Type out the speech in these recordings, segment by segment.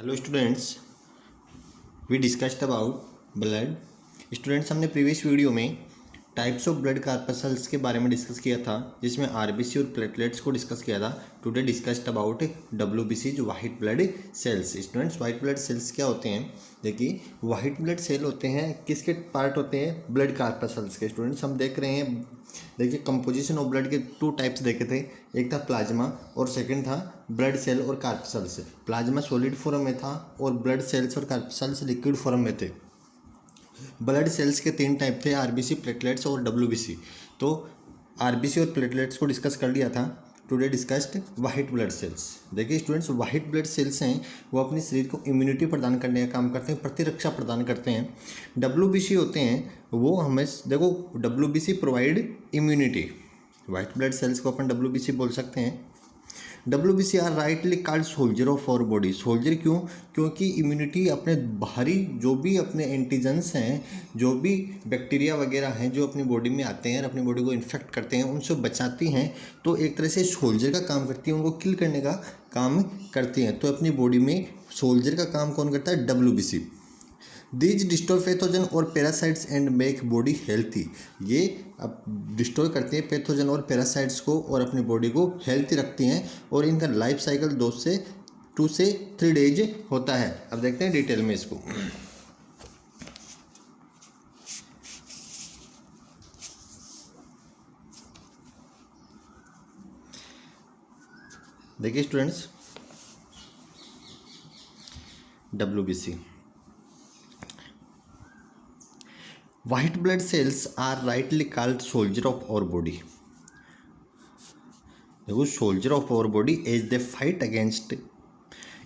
Hello students, we discussed about blood. Students, हमने previous video में types of blood corpuscles के बारे में डिस्कस किया था, जिसमें आरबीसी और प्लेटलेट्स को डिस्कस किया था। टुडे डिस्कस्ड अबाउट डब्ल्यूबीसी, जो white blood sales. Students, white blood sales क्या होते हैं? देखिए, वाइट ब्लड सेल होते हैं, किसके पार्ट होते हैं? ब्लड कार्पसल्स के। स्टूडेंट्स, हम देख रहे हैं, देखिए कंपोजिशन ऑफ ब्लड के टू टाइप्स देखे थे। एक था प्लाज्मा और सेकंड था ब्लड सेल और कार्पसल्स। प्लाज्मा सॉलिड फॉर्म में था और ब्लड सेल्स और कार्पसल्स लिक्विड फॉर्म में थे। ब्लड सेल्स के तीन टाइप थे, आरबीसी, प्लेटलेट्स और डब्ल्यूबीसी। तो आरबीसी और प्लेटलेट्स को डिस्कस कर लिया था। Today discussed white blood sales. देखिए स्टूडेंट्स, वाइट ब्लड सेल्स हैं वो अपने शरीर को इम्यूनिटी प्रदान करने का काम करते हैं, प्रतिरक्षा प्रदान करते हैं। डब्ल्यूबीसी होते हैं वो हमें, देखो, WBC provide immunity. White blood cells को अपन डब्ल्यूबीसी बोल सकते हैं। WBC are rightly called soldier of our body. Soldier क्यों? क्योंकि इम्यूनिटी अपने बाहरी जो भी अपने एंटीजेंस हैं, जो भी बैक्टीरिया वगैरह हैं जो अपनी बॉडी में आते हैं और अपनी बॉडी को इन्फेक्ट करते हैं, उनसे बचाती हैं। तो एक तरह से सोल्जर का काम करती है, उनको किल करने का काम करती हैं। तो अपनी बॉडी में सोल्जर का काम कौन करता है? WBC। दीज डिस्ट्रॉय पैथोजन और parasites and make body healthy. ये अब डिस्ट्रॉय करते हैं पैथोजन और पैरासाइट्स को और अपनी बॉडी को हेल्थी रखती हैं। और इनका लाइफ साइकिल 2 से 3 डेज होता है। अब देखते हैं डिटेल में इसको। देखिए students, WBC, white blood cells are rightly called soldier of our body. देखो, soldier of our body as they fight against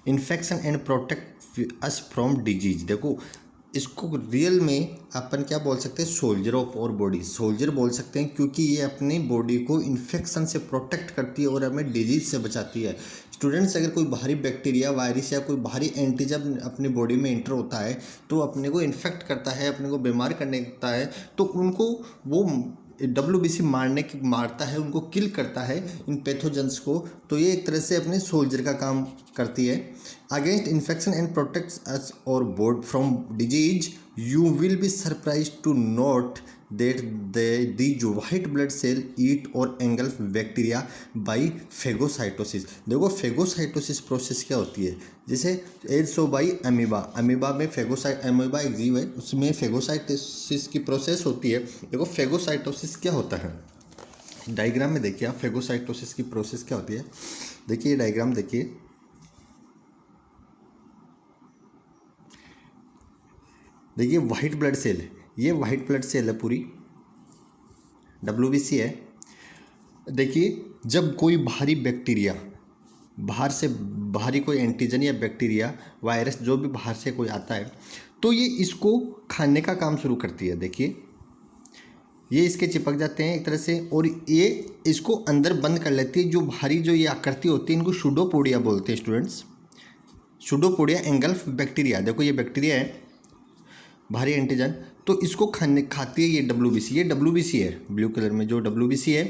infection and protect us from disease। देखो, इसको रियल में अपन क्या बोल सकते हैं? सोल्जर ऑफ और बॉडी। सोल्जर बोल सकते हैं क्योंकि ये अपनी बॉडी को इन्फेक्शन से प्रोटेक्ट करती है और हमें डिजीज से बचाती है। स्टूडेंट्स, अगर कोई बाहरी बैक्टीरिया, वायरस या कोई बाहरी एंटीजन अपनी बॉडी में एंटर होता है तो अपने को इन्फेक्ट करता है, अपने को बीमार करने लगता है, तो उनको वो WBC मारता है, उनको किल करता है, इन पैथोजेंस को। तो ये एक तरह से अपने सोल्जर का काम करती है। Against infection and protects us our body from disease. You will be surprise to note that these white blood cell eat or engulf bacteria by phagocytosis. देखो, फेगोसाइटोसिस प्रोसेस क्या होती है? जैसे as so by amoeba. Amoeba में amoeba एक जीव है, उसमें फेगोसाइटोसिस की प्रोसेस होती है। देखो, फेगोसाइटोसिस क्या होता है? डायग्राम में देखिए आप, फेगोसाइटोसिस की प्रोसेस क्या होती है। देखिए डायग्राम देखिए, देखिए वाइट ब्लड सेल, ये वाइट ब्लड सेल है पूरी, WBC है। देखिए, जब कोई बाहरी बैक्टीरिया, बाहर से बाहरी कोई एंटीजन या बैक्टीरिया, वायरस, जो भी बाहर से कोई आता है, तो ये इसको खाने का काम शुरू करती है। देखिए, ये इसके चिपक जाते हैं एक तरह से और ये इसको अंदर बंद कर लेती है। जो बाहरी जो ये आकृति होती है, इनको सुडोपोडिया बोलते हैं स्टूडेंट्स। Pseudopodia engulf bacteria. देखो, ये बैक्टीरिया है, बाहरी एंटीजन, तो इसको खाती है ये WBC। ये WBC है, ब्लू कलर में जो WBC है,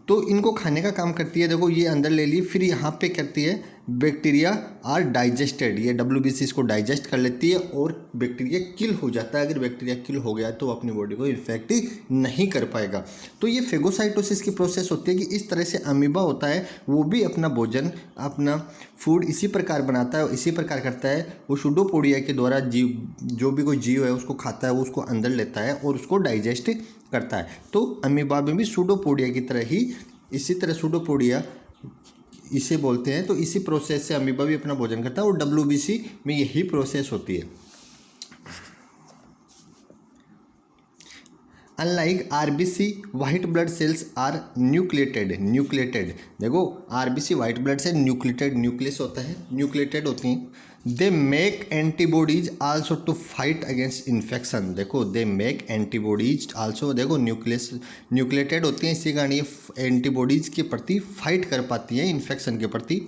तो इनको खाने का काम करती है। देखो, ये अंदर ले ली, फिर यहाँ पे करती है बैक्टीरिया आर डाइजेस्टेड। ये WBC इसको डाइजेस्ट कर लेती है और बैक्टीरिया किल हो जाता है। अगर बैक्टीरिया किल हो गया तो अपनी बॉडी को इन्फेक्ट नहीं कर पाएगा। तो ये फेगोसाइटोसिस की प्रोसेस होती है कि इस तरह से अमीबा होता है, वो भी अपना भोजन, अपना फूड इसी प्रकार बनाता है, इसी प्रकार करता है। वो सुडोपोडिया के द्वारा जीव, जो भी कोई जीव है उसको खाता है, वो उसको अंदर लेता है और उसको डाइजेस्ट करता है। तो अमीबा में भी सुडोपोडिया की तरह ही, इसी तरह सुडोपोडिया इसे बोलते हैं। तो इसी प्रोसेस से अमीबा भी अपना भोजन करता है और WBC में यही प्रोसेस होती है। Unlike RBC, white blood cells are nucleated. देखो, RBC white blood cell nucleated, nucleus होता है, न्यूक्लिएटेड होती हैं। They make antibodies also to fight against infection. देखो, दे मेक एंटीबॉडीज आल्सो, देखो न्यूक्लिएटेड होती हैं, इसी कारण ये एंटीबॉडीज के प्रति फाइट कर पाती हैं इन्फेक्शन के प्रति।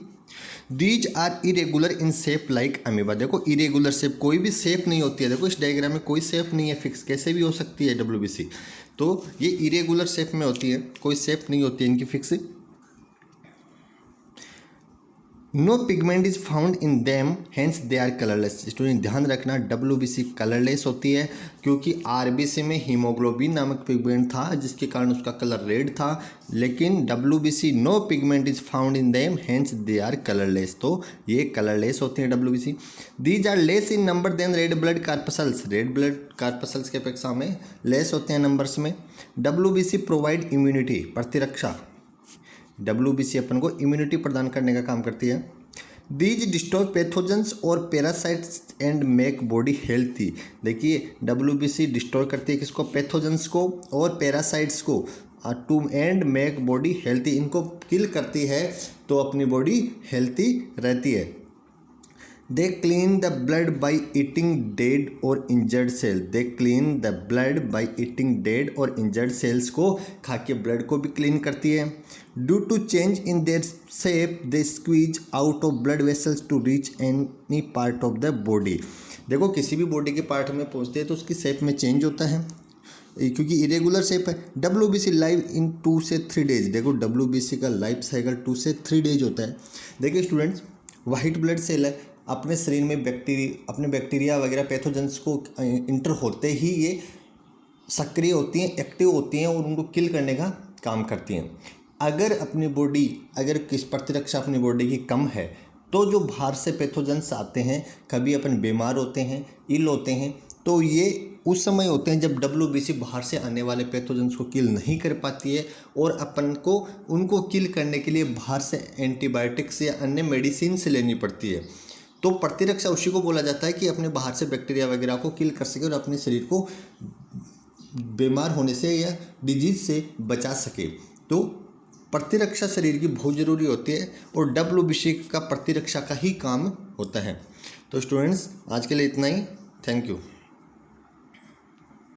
These are irregular in shape like amoeba. देखो, इरेगुलर शेप, कोई भी शेप नहीं होती है। देखो, इस डायग्राम में कोई शेप नहीं है फिक्स, कैसे भी हो सकती है WBC। तो ये इरेगुलर शेप में होती है, कोई शेप नहीं होती है इनकी fix. No pigment is found in them hence they are colourless. Student ध्यान रखना WBC कलरलेस होती है क्योंकि RBC में हीमोग्लोबिन नामक पिगमेंट था जिसके कारण उसका कलर रेड था, लेकिन WBC no pigment is found in them hence they are colourless, तो ये कलरलेस होती है WBC। These are less in number than red blood corpuscles. Red blood corpuscles के अपेक्षा में लेस होते हैं नंबर्स में। WBC प्रोवाइड इम्यूनिटी, प्रतिरक्षा। WBC अपन को इम्यूनिटी प्रदान करने का काम करती है। दीज डिस्ट्रॉय पैथोजेंस और parasites and make body healthy. देखिए WBC डिस्ट्रॉय करती है किसको, पैथोजेंस को और पैरासाइट्स को, to and make body healthy, इनको किल करती है तो अपनी बॉडी हेल्थी रहती है। They clean the blood by eating dead or injured cell. They clean the blood by eating dead or injured cells को खा के ब्लड को भी क्लीन करती है। Due to change in their shape they squeeze out of blood vessels to reach any part of the body. देखो किसी भी बॉडी के पार्ट में पहुंचते हैं तो उसकी शेप में चेंज होता है क्योंकि इरेगुलर शेप है। WBC लाइव इन 2 से 3 डेज। देखो WBC का लाइफ साइकिल 2 से 3 डेज होता है। देखिए स्टूडेंट्स, वाइट ब्लड सेल है, अपने शरीर में अपने बैक्टीरिया वगैरह पैथोजेंस को इंटर होते ही ये सक्रिय होती हैं, एक्टिव होती हैं और उनको किल करने का काम करती हैं। अगर किस प्रतिरक्षा अपनी बॉडी की कम है तो जो बाहर से पैथोजेंस आते हैं, कभी अपन बीमार होते हैं, इल होते हैं, तो ये उस समय होते हैं जब WBC बाहर से आने वाले पैथोजेंस को किल नहीं कर पाती है और अपन को उनको किल करने के लिए बाहर से एंटीबायोटिक्स या अन्य मेडिसिन से लेनी पड़ती है। तो प्रतिरक्षा उसी को बोला जाता है कि अपने बाहर से बैक्टीरिया वगैरह को किल कर सके और अपने शरीर को बीमार होने से या डिजीज से बचा सके। तो प्रतिरक्षा शरीर की बहुत ज़रूरी होती है और WBC का प्रतिरक्षा का ही काम होता है। तो स्टूडेंट्स, आज के लिए इतना ही। Thank you.